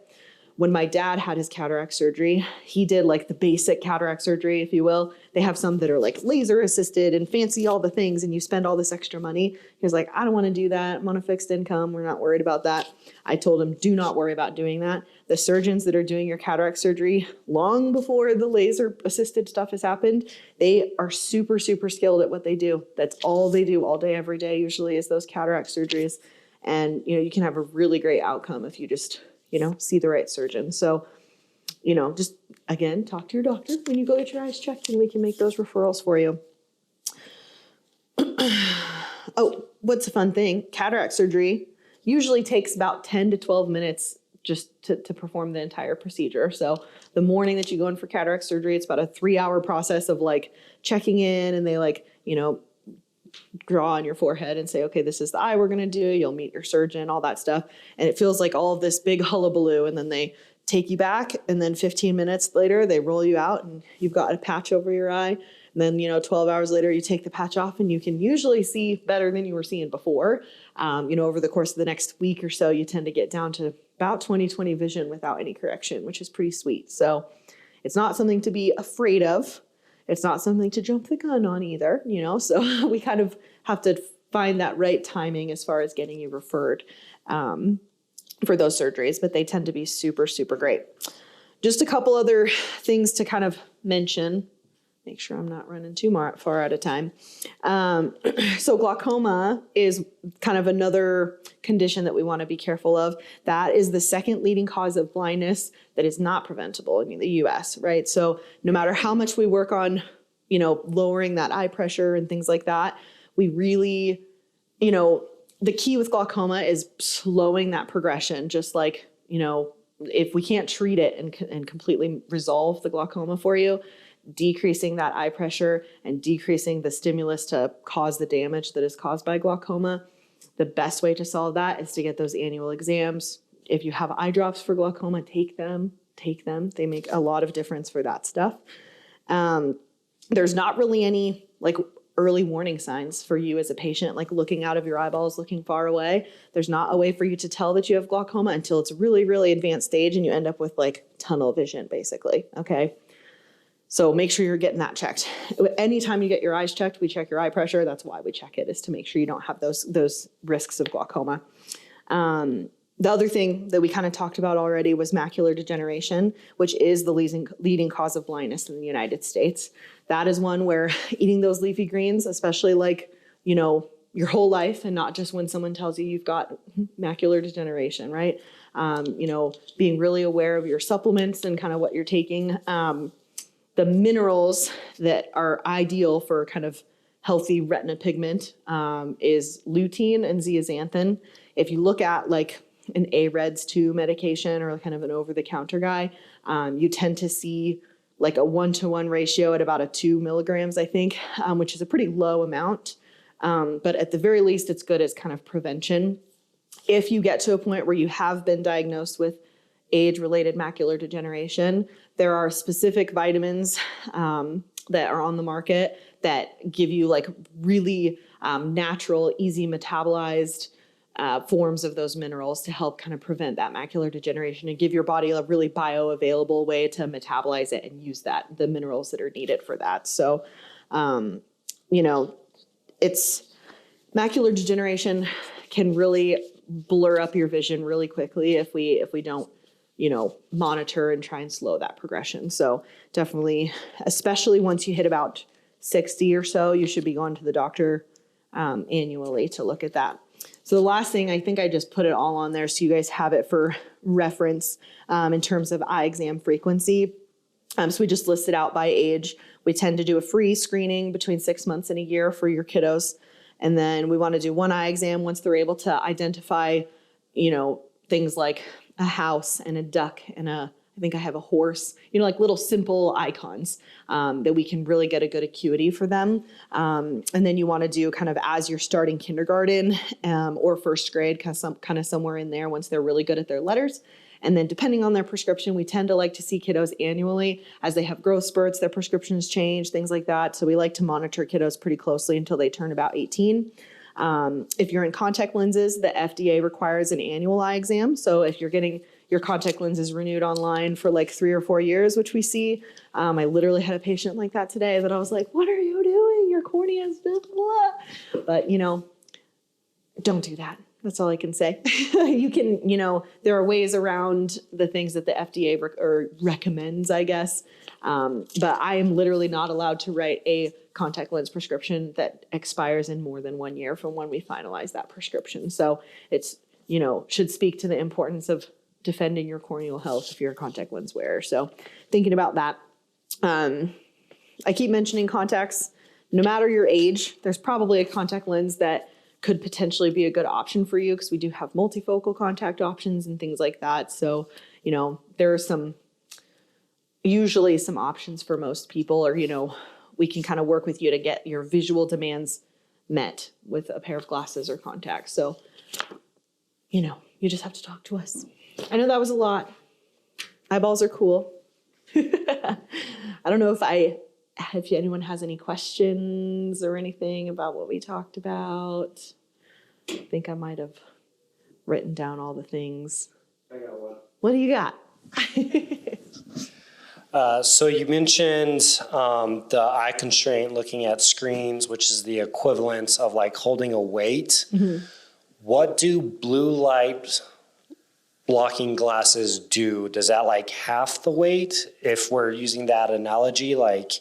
When my dad had his cataract surgery, he did like the basic cataract surgery, if you will. They have some that are like laser assisted and fancy all the things, and you spend all this extra money. He was like, I don't want to do that. I'm on a fixed income. We're not worried about that. I told him, do not worry about doing that. The surgeons that are doing your cataract surgery long before the laser assisted stuff has happened, they are super, super skilled at what they do. That's all they do all day, every day, usually, is those cataract surgeries. And, you can have a really great outcome if you just see the right surgeon. So, just again, talk to your doctor when you go get your eyes checked, and we can make those referrals for you. Oh, what's a fun thing? Cataract surgery usually takes about 10 to 12 minutes just to perform the entire procedure. So the morning that you go in for cataract surgery, it's about a 3-hour process of like checking in, and they draw on your forehead and say, okay, this is the eye we're going to do. You'll meet your surgeon, all that stuff. And it feels like all of this big hullabaloo. And then they take you back. And then 15 minutes later, they roll you out and you've got a patch over your eye. And then, 12 hours later, you take the patch off and you can usually see better than you were seeing before. Over the course of the next week or so, you tend to get down to about 20/20 vision without any correction, which is pretty sweet. So it's not something to be afraid of. It's not something to jump the gun on either, so we kind of have to find that right timing as far as getting you referred for those surgeries, but they tend to be super, super great. Just a couple other things to kind of mention. Make sure I'm not running too far out of time. So glaucoma is kind of another condition that we want to be careful of. That is the second leading cause of blindness that is not preventable in the U.S., right? So no matter how much we work on, lowering that eye pressure and things like that, we really, the key with glaucoma is slowing that progression. Just like, if we can't treat it and completely resolve the glaucoma for you, decreasing that eye pressure and decreasing the stimulus to cause the damage that is caused by glaucoma. The best way to solve that is to get those annual exams. If you have eye drops for glaucoma, take them. They make a lot of difference for that stuff. There's not really any early warning signs for you as a patient, like looking out of your eyeballs, looking far away. There's not a way for you to tell that you have glaucoma until it's a really, really advanced stage and you end up with tunnel vision, basically. Okay. So make sure you're getting that checked. Anytime you get your eyes checked, we check your eye pressure. That's why we check it, is to make sure you don't have those risks of glaucoma. The other thing that we kind of talked about already was macular degeneration, which is the leading cause of blindness in the United States. That is one where eating those leafy greens, especially your whole life and not just when someone tells you you've got macular degeneration, right? Being really aware of your supplements and kind of what you're taking. The minerals that are ideal for kind of healthy retina pigment is lutein and zeaxanthin. If you look at an AREDS 2 medication or kind of an over-the-counter guy, you tend to see a 1-to-1 ratio at about a 2 milligrams, I think, which is a pretty low amount. But at the very least, it's good as kind of prevention. If you get to a point where you have been diagnosed with age-related macular degeneration, there are specific vitamins that are on the market that give you really natural, easy metabolized forms of those minerals to help kind of prevent that macular degeneration and give your body a really bioavailable way to metabolize it and use the minerals that are needed for that. So, it's macular degeneration can really blur up your vision really quickly if we don't monitor and try and slow that progression. So definitely, especially once you hit about 60 or so, you should be going to the doctor annually to look at that. So the last thing, I think I just put it all on there so you guys have it for reference in terms of eye exam frequency. So we just listed out by age. We tend to do a free screening between 6 months and a year for your kiddos. And then we want to do one eye exam once they're able to identify, things like a house and a duck and I think I have a horse, little simple icons that we can really get a good acuity for them. And then you want to do kind of as you're starting kindergarten or first grade, kind of somewhere in there once they're really good at their letters. And then depending on their prescription, we tend to like to see kiddos annually. As they have growth spurts, their prescriptions change, things like that. So we like to monitor kiddos pretty closely until they turn about 18. If you're in contact lenses, the FDA requires an annual eye exam. So if you're getting your contact lenses renewed online for like 3 or 4 years, which we see, I literally had a patient like that today that I was like, what are you doing? Your cornea is blah, blah. But, you know, don't do that. That's all I can say. You can, you know, there are ways around the things that the FDA recommends, I guess. But I am literally not allowed to write a contact lens prescription that expires in more than 1 year from when we finalize that prescription. So it's, you know, should speak to the importance of defending your corneal health if you're a contact lens wearer. So thinking about that. I keep mentioning contacts. No matter your age, there's probably a contact lens that could potentially be a good option for you, because we do have multifocal contact options and things like that. So, you know, there are usually some options for most people, or, you know, we can kind of work with you to get your visual demands met with a pair of glasses or contacts. So, you know, you just have to talk to us. I know that was a lot. Eyeballs are cool. I don't know if anyone has any questions or anything about what we talked about. I think I might have written down all the things. I got one. What do you got? So you mentioned the eye constraint looking at screens, which is the equivalent of like holding a weight. Mm-hmm. What do blue light blocking glasses do? Does that like half the weight if we're using that analogy? Like,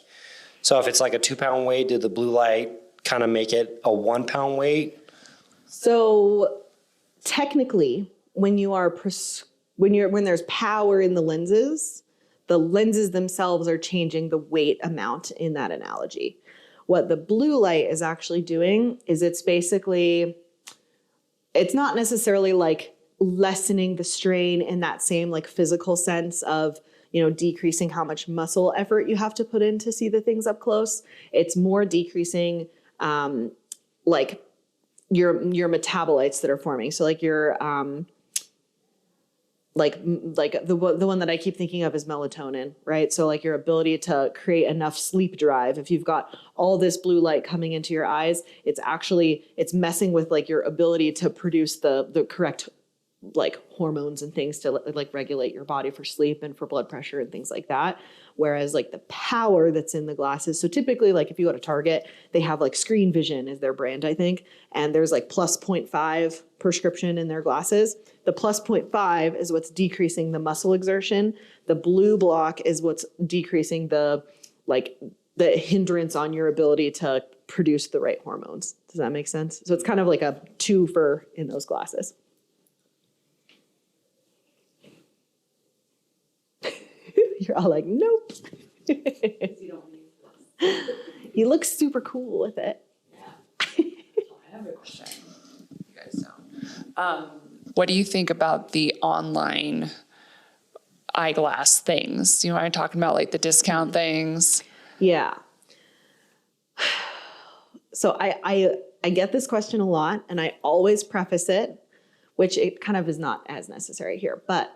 so if it's like a 2-pound weight, did the blue light kind of make it a 1-pound weight? So technically, when there's power in the lenses themselves are changing the weight amount in that analogy. What the blue light is actually doing is it's not necessarily like lessening the strain in that same like physical sense of, you know, decreasing how much muscle effort you have to put in to see the things up close. It's more decreasing like your metabolites that are forming. So like your like the one that I keep thinking of is melatonin, right? So like your ability to create enough sleep drive. If you've got all this blue light coming into your eyes, it's messing with like your ability to produce the correct like hormones and things to like regulate your body for sleep and for blood pressure and things like that. Whereas like the power that's in the glasses. So typically like if you go to Target, they have like Screen Vision is their brand, I think. And there's like plus 0.5 prescription in their glasses. The plus 0.5 is what's decreasing the muscle exertion. The blue block is what's decreasing the hindrance on your ability to produce the right hormones. Does that make sense? So it's kind of like a twofer in those glasses. You're all like, nope. You look super cool with it. Yeah. I have a question. You guys don't. What do you think about the online eyeglass things? You know what I'm talking about, like the discount things? Yeah. So I get this question a lot, and I always preface it, which it kind of is not as necessary here, but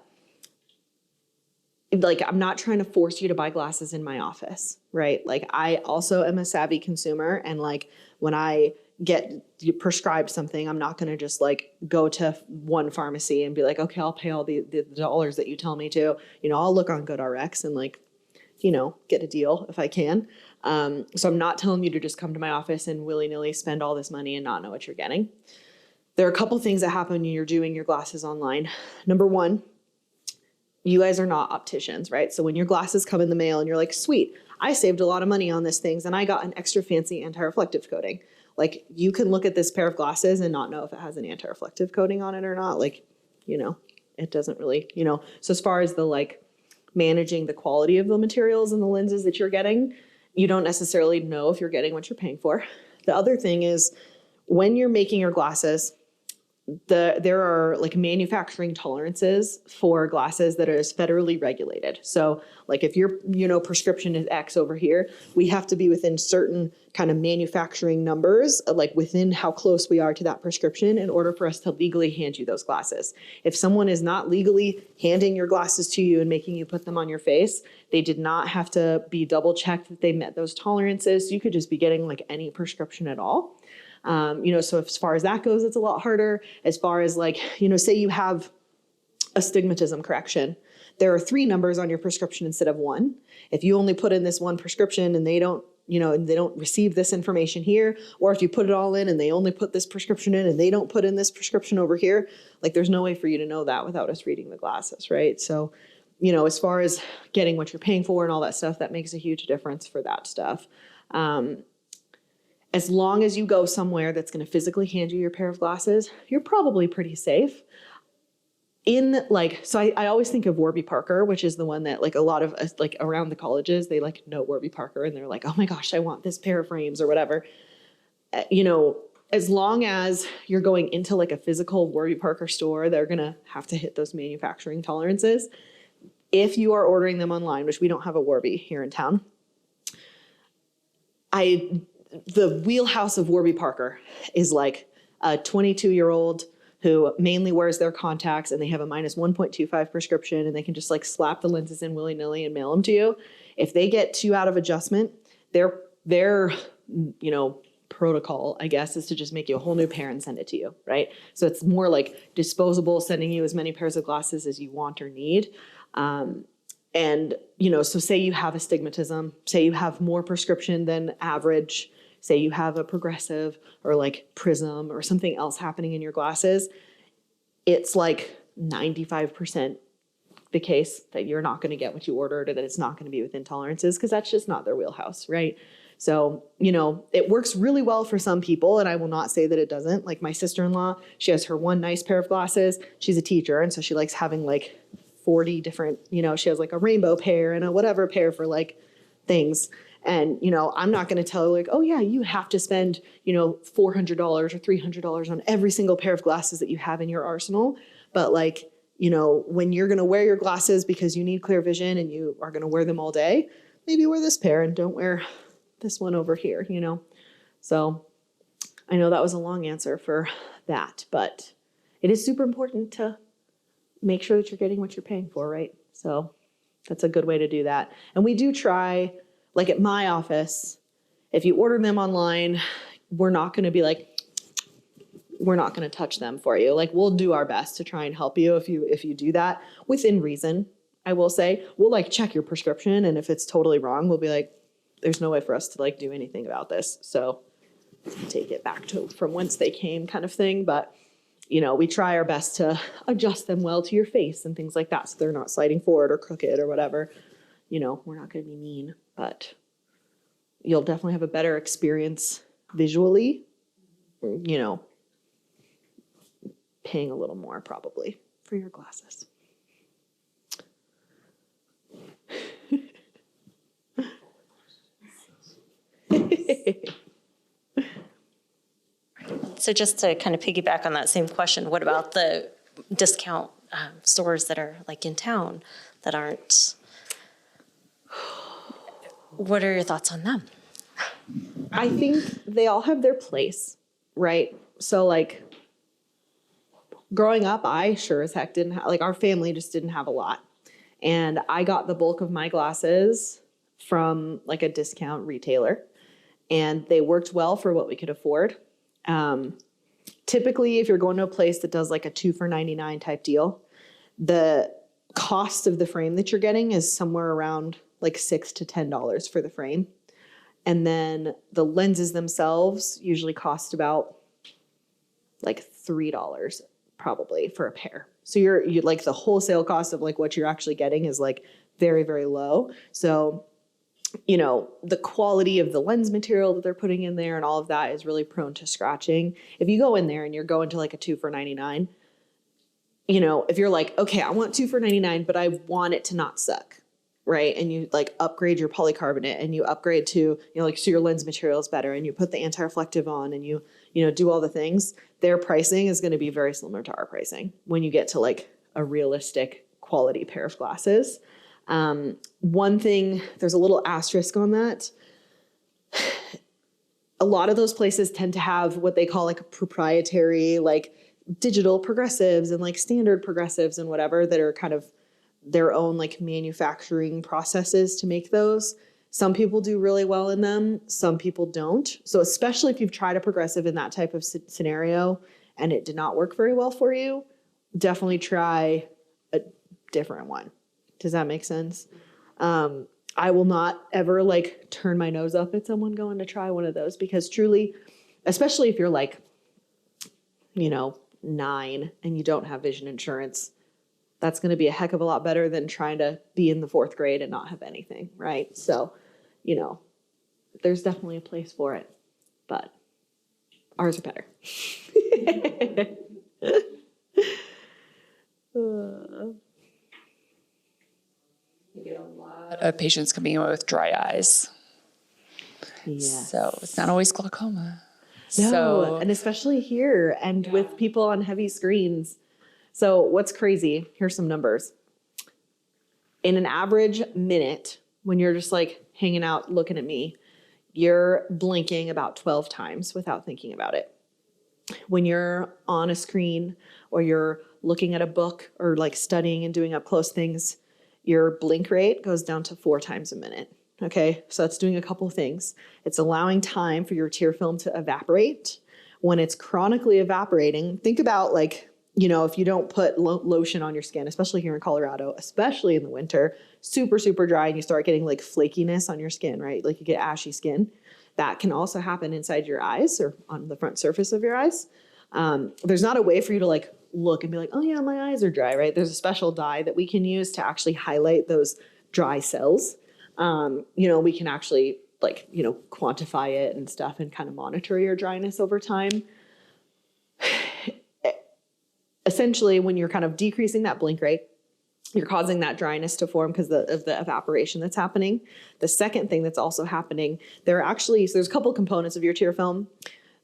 like, I'm not trying to force you to buy glasses in my office, right? Like, I also am a savvy consumer, and like when I get prescribed something, I'm not going to just like go to one pharmacy and be like, okay, I'll pay all the dollars that you tell me to. You know, I'll look on GoodRx and like, you know, get a deal if I can. So I'm not telling you to just come to my office and willy-nilly spend all this money and not know what you're getting. There are a couple things that happen when you're doing your glasses online. Number one, you guys are not opticians, right? So when your glasses come in the mail and you're like, sweet, I saved a lot of money on this things and I got an extra fancy anti-reflective coating. Like, you can look at this pair of glasses and not know if it has an anti-reflective coating on it or not. Like, you know, it doesn't really, you know. So as far as the like managing the quality of the materials and the lenses that you're getting, you don't necessarily know if you're getting what you're paying for. The other thing is, when you're making your glasses, there are like manufacturing tolerances for glasses that are federally regulated. So like if your, you know, prescription is X over here, we have to be within certain kind of manufacturing numbers, like within how close we are to that prescription in order for us to legally hand you those glasses. If someone is not legally handing your glasses to you and making you put them on your face, they did not have to be double checked that they met those tolerances. You could just be getting like any prescription at all. So as far as that goes, it's a lot harder. As far as like, say you have astigmatism correction, there are 3 numbers on your prescription instead of 1. If you only put in this one prescription and they don't receive this information here, or if you put it all in and they only put this prescription in and they don't put in this prescription over here, like there's no way for you to know that without us reading the glasses, right? So, as far as getting what you're paying for and all that stuff, that makes a huge difference for that stuff. As long as you go somewhere that's going to physically hand you your pair of glasses, you're probably pretty safe. I always think of Warby Parker, which is the one that like a lot of us, like around the colleges, they like know Warby Parker and they're like, oh my gosh, I want this pair of frames or whatever. As long as you're going into like a physical Warby Parker store, they're going to have to hit those manufacturing tolerances. If you are ordering them online, which we don't have a Warby here in town, the wheelhouse of Warby Parker is like a 22-year-old who mainly wears their contacts and they have a minus 1.25 prescription and they can just like slap the lenses in willy-nilly and mail them to you. If they get too out of adjustment, their protocol, I guess, is to just make you a whole new pair and send it to you, right? So it's more like disposable, sending you as many pairs of glasses as you want or need. So say you have astigmatism, say you have more prescription than average, say you have a progressive or like prism or something else happening in your glasses, it's like 95% the case that you're not going to get what you ordered or that it's not going to be within tolerances because that's just not their wheelhouse, right? So, it works really well for some people, and I will not say that it doesn't. Like my sister-in-law, she has her one nice pair of glasses. She's a teacher, and so she likes having like 40 different, she has like a rainbow pair and a whatever pair for like things. And, I'm not going to tell her like, oh yeah, you have to spend, $400 or $300 on every single pair of glasses that you have in your arsenal. But like, when you're going to wear your glasses because you need clear vision and you are going to wear them all day, maybe wear this pair and don't wear this one over here, So I know that was a long answer for that, but it is super important to make sure that you're getting what you're paying for, right? So that's a good way to do that. And we do try, like at my office, if you order them online, we're not going to be like, we're not going to touch them for you. Like we'll do our best to try and help you if you do that within reason. I will say we'll like check your prescription. And if it's totally wrong, we'll be like, there's no way for us to like do anything about this. So take it back to from whence they came kind of thing. But we try our best to adjust them well to your face and things like that. So they're not sliding forward or crooked or whatever. We're not going to be mean, but you'll definitely have a better experience visually, paying a little more probably for your glasses. So just to kind of piggyback on that same question, what about the discount stores that are like in town that aren't? What are your thoughts on them? I think they all have their place, right? So like growing up, I sure as heck didn't have, like our family just didn't have a lot. And I got the bulk of my glasses from like a discount retailer and they worked well for what we could afford. Typically, if you're going to a place that does like a 2 for $99 type deal, the cost of the frame that you're getting is somewhere around like $6 to $10 for the frame. And then the lenses themselves usually cost about like $3 probably for a pair. So you're like the wholesale cost of like what you're actually getting is like very, very low. So the quality of the lens material that they're putting in there and all of that is really prone to scratching. If you go in there and you're going to like a 2 for $99, if you're like, okay, I want 2 for $99, but I want it to not suck, right? And you like upgrade your polycarbonate and you upgrade to, so your lens material is better and you put the anti-reflective on and you do all the things, their pricing is going to be very similar to our pricing when you get to like a realistic quality pair of glasses. One thing, there's a little asterisk on that. a lot of those places tend to have what they call like proprietary, like digital progressives and like standard progressives and whatever that are kind of their own like manufacturing processes to make those. Some people do really well in them. Some people don't. So especially if you've tried a progressive in that type of scenario and it did not work very well for you, definitely try a different one. Does that make sense? I will not ever like turn my nose up at someone going to try one of those, because truly, especially if you're like, 9 and you don't have vision insurance, that's going to be a heck of a lot better than trying to be in the 4th grade and not have anything, right? So, there's definitely a place for it, but ours are better. You get a lot of patients coming in with dry eyes. Yes. So it's not always glaucoma. No, So and especially here and with people on heavy screens. So what's crazy, here's some numbers. In an average minute, when you're just like hanging out looking at me, you're blinking about 12 times without thinking about it. When you're on a screen or you're looking at a book or like studying and doing up close things, your blink rate goes down to 4 times a minute. Okay, so that's doing a couple things. It's allowing time for your tear film to evaporate. When it's chronically evaporating, think about like, if you don't put lotion on your skin, especially here in Colorado, especially in the winter, super, super dry, and you start getting like flakiness on your skin, right? Like you get ashy skin. That can also happen inside your eyes or on the front surface of your eyes. There's not a way for you to like look and be like, oh yeah, my eyes are dry, right? There's a special dye that we can use to actually highlight those dry cells. We can actually like, quantify it and stuff and kind of monitor your dryness over time. Essentially, when you're kind of decreasing that blink rate, you're causing that dryness to form because of the evaporation that's happening. The second thing that's also happening, there's a couple components of your tear film.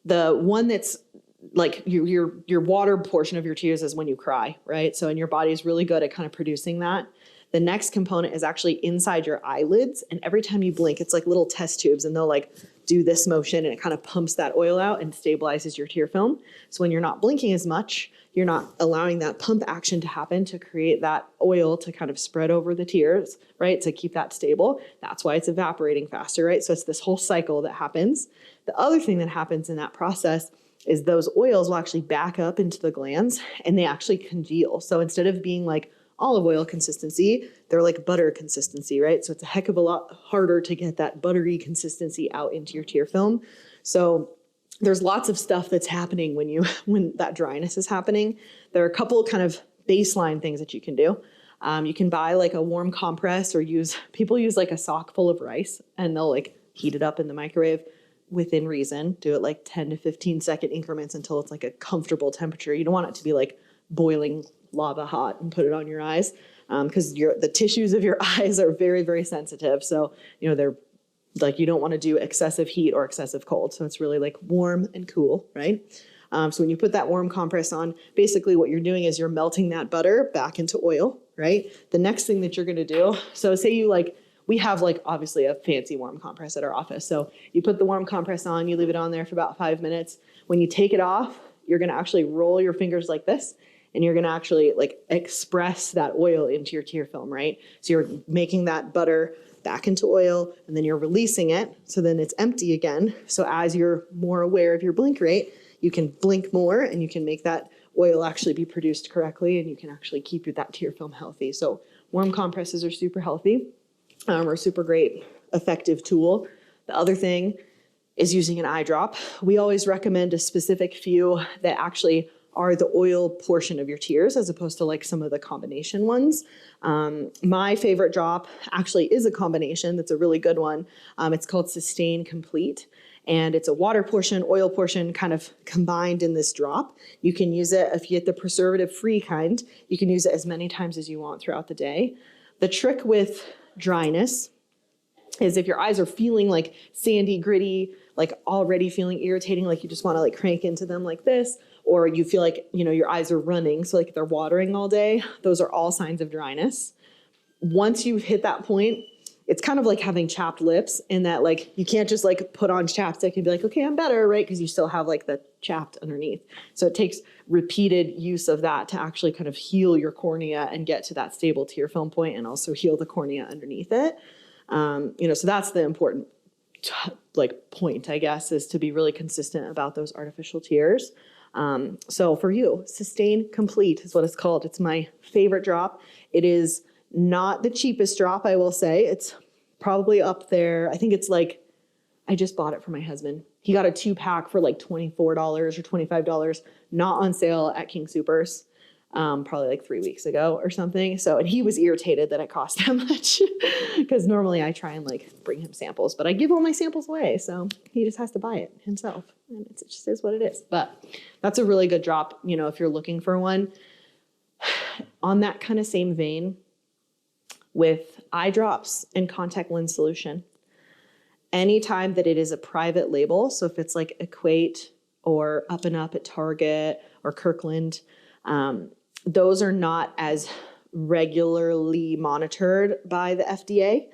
The one that's like your water portion of your tears is when you cry, right? So, and your body is really good at kind of producing that. The next component is actually inside your eyelids. And every time you blink, it's like little test tubes and they'll like do this motion and it kind of pumps that oil out and stabilizes your tear film. So when you're not blinking as much, you're not allowing that pump action to happen to create that oil to kind of spread over the tears, right? To keep that stable. That's why it's evaporating faster, right? So it's this whole cycle that happens. The other thing that happens in that process is those oils will actually back up into the glands and they actually congeal. So instead of being like olive oil consistency, they're like butter consistency, right? So it's a heck of a lot harder to get that buttery consistency out into your tear film. So there's lots of stuff that's happening when that dryness is happening. There are a couple kind of baseline things that you can do. You can buy like a warm compress or people use like a sock full of rice and they'll like heat it up in the microwave within reason. Do it like 10 to 15 second increments until it's like a comfortable temperature. You don't want it to be like boiling lava hot and put it on your eyes because the tissues of your eyes are very, very sensitive. So, they're like, you don't want to do excessive heat or excessive cold. So it's really like warm and cool, right? So when you put that warm compress on, basically what you're doing is you're melting that butter back into oil, right? The next thing that you're going to do, so say we have like obviously a fancy warm compress at our office. So you put the warm compress on, you leave it on there for about 5 minutes. When you take it off, you're going to actually roll your fingers like this. And you're going to actually like express that oil into your tear film, right? So you're making that butter back into oil and then you're releasing it. So then it's empty again. So as you're more aware of your blink rate, you can blink more and you can make that oil actually be produced correctly and you can actually keep that tear film healthy. So warm compresses are super healthy, or a super great effective tool. The other thing is using an eye drop. We always recommend a specific few that actually are the oil portion of your tears as opposed to like some of the combination ones. My favorite drop actually is a combination that's a really good one. It's called Sustain Complete. And it's a water portion, oil portion kind of combined in this drop. You can use it if you get the preservative-free kind. You can use it as many times as you want throughout the day. The trick with dryness is if your eyes are feeling like sandy, gritty, like already feeling irritating, like you just want to like crank into them like this, or you feel like, your eyes are running, so like they're watering all day, those are all signs of dryness. Once you hit that point, it's kind of like having chapped lips in that like you can't just like put on chapstick and be like, okay, I'm better, right? Because you still have like the chapped underneath. So it takes repeated use of that to actually kind of heal your cornea and get to that stable tear film point and also heal the cornea underneath it. So that's the important point, I guess, is to be really consistent about those artificial tears. So for you, Sustain Complete is what it's called. It's my favorite drop. It is not the cheapest drop, I will say. It's probably up there. I think it's like, I just bought it for my husband. He got a 2-pack for like $24 or $25, not on sale at King Soopers, probably like 3 weeks ago or something. So, and he was irritated that it cost that much because normally I try and like bring him samples, but I give all my samples away. So he just has to buy it himself, and it just is what it is. But that's a really good drop, if you're looking for one. On that kind of same vein, with eye drops and contact lens solution, anytime that it is a private label, so if it's like Equate or Up and Up at Target or Kirkland, those are not as regularly monitored by the FDA.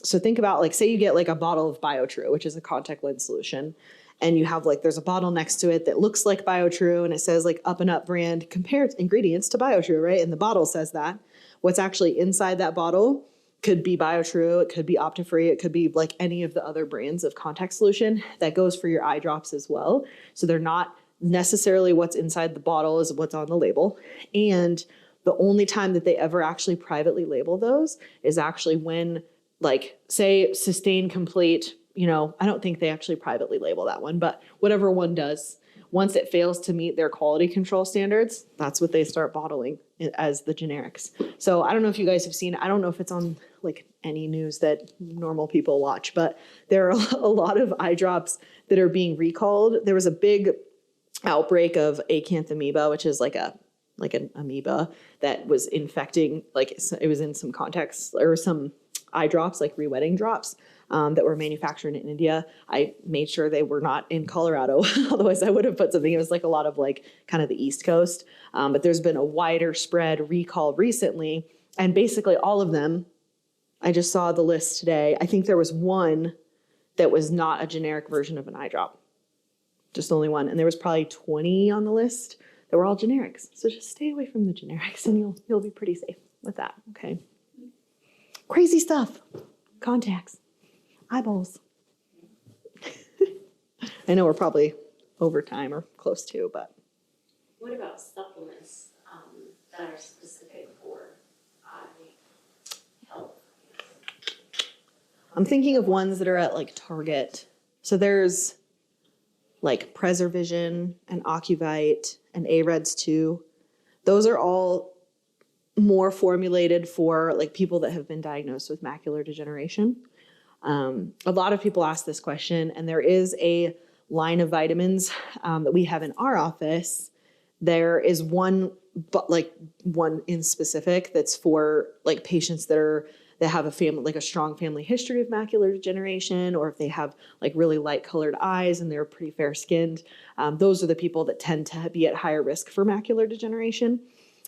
So think about like, say you get like a bottle of BioTrue, which is a contact lens solution, and you have like, there's a bottle next to it that looks like BioTrue and it says like Up and Up brand compared ingredients to BioTrue, right? And the bottle says that. What's actually inside that bottle could be BioTrue, it could be Optifree, it could be like any of the other brands of contact solution. That goes for your eye drops as well. So they're not necessarily what's inside the bottle is what's on the label. And the only time that they ever actually privately label those is actually when, like, say Sustain Complete, I don't think they actually privately label that one, but whatever one does, once it fails to meet their quality control standards, that's what they start bottling as the generics. So I don't know if you guys have seen, I don't know if it's on like any news that normal people watch, but there are a lot of eye drops that are being recalled. There was a big outbreak of acanthamoeba, which is like an amoeba that was infecting, like it was in some contacts or some eye drops, like re-wetting drops, that were manufactured in India. I made sure they were not in Colorado. Otherwise I would have put something. It was like a lot of like kind of the East Coast. But there's been a wider spread recall recently. And basically all of them, I just saw the list today. I think there was one that was not a generic version of an eye drop. Just only one. And there was probably 20 on the list that were all generics. So just stay away from the generics and you'll be pretty safe with that. Okay. Crazy stuff. Contacts. Eyeballs. I know we're probably over time or close to, but. What about supplements that are specific for eye health? I'm thinking of ones that are at like Target. So there's like Preservision and Ocuvite and AREDS 2. Those are all more formulated for like people that have been diagnosed with macular degeneration. A lot of people ask this question, and there is a line of vitamins that we have in our office. There is one, but like one in specific that's for like patients that have a family, like a strong family history of macular degeneration, or if they have like really light colored eyes and they're pretty fair skinned. Those are the people that tend to be at higher risk for macular degeneration.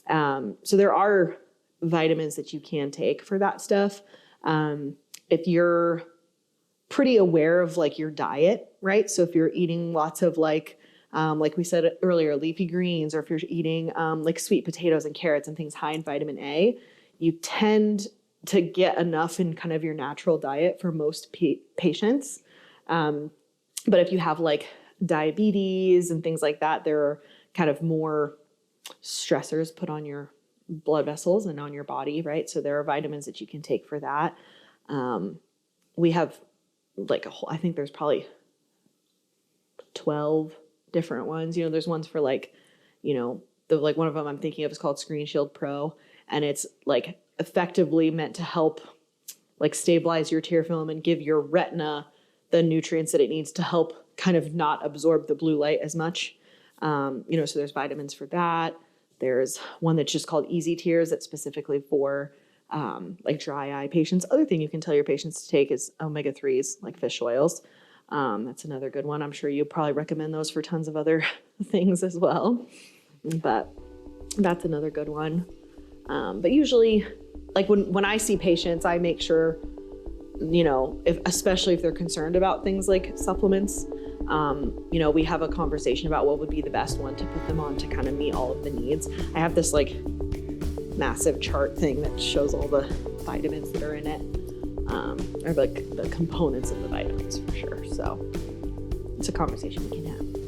So there are vitamins that you can take for that stuff. If you're pretty aware of like your diet, right? So if you're eating lots of like we said earlier, leafy greens, or if you're eating like sweet potatoes and carrots and things high in vitamin A, you tend to get enough in kind of your natural diet for most patients. But if you have like diabetes and things like that, there are kind of more stressors put on your blood vessels and on your body, right? So there are vitamins that you can take for that. We have like I think there's probably 12 different ones. There's ones for like, like one of them I'm thinking of is called Screen Shield Pro, and it's like effectively meant to help like stabilize your tear film and give your retina the nutrients that it needs to help kind of not absorb the blue light as much. So there's vitamins for that. There's one that's just called Easy Tears that's specifically for like dry eye patients. Other thing you can tell your patients to take is omega-3s, like fish oils. That's another good one. I'm sure you probably recommend those for tons of other things as well, but that's another good one. But usually like when I see patients, I make sure, you know, especially if they're concerned about things like supplements, you know, we have a conversation about what would be the best one to put them on to kind of meet all of the needs. I have this like massive chart thing that shows all the vitamins that are in it, or like the components of the vitamins for sure. So it's a conversation we can have.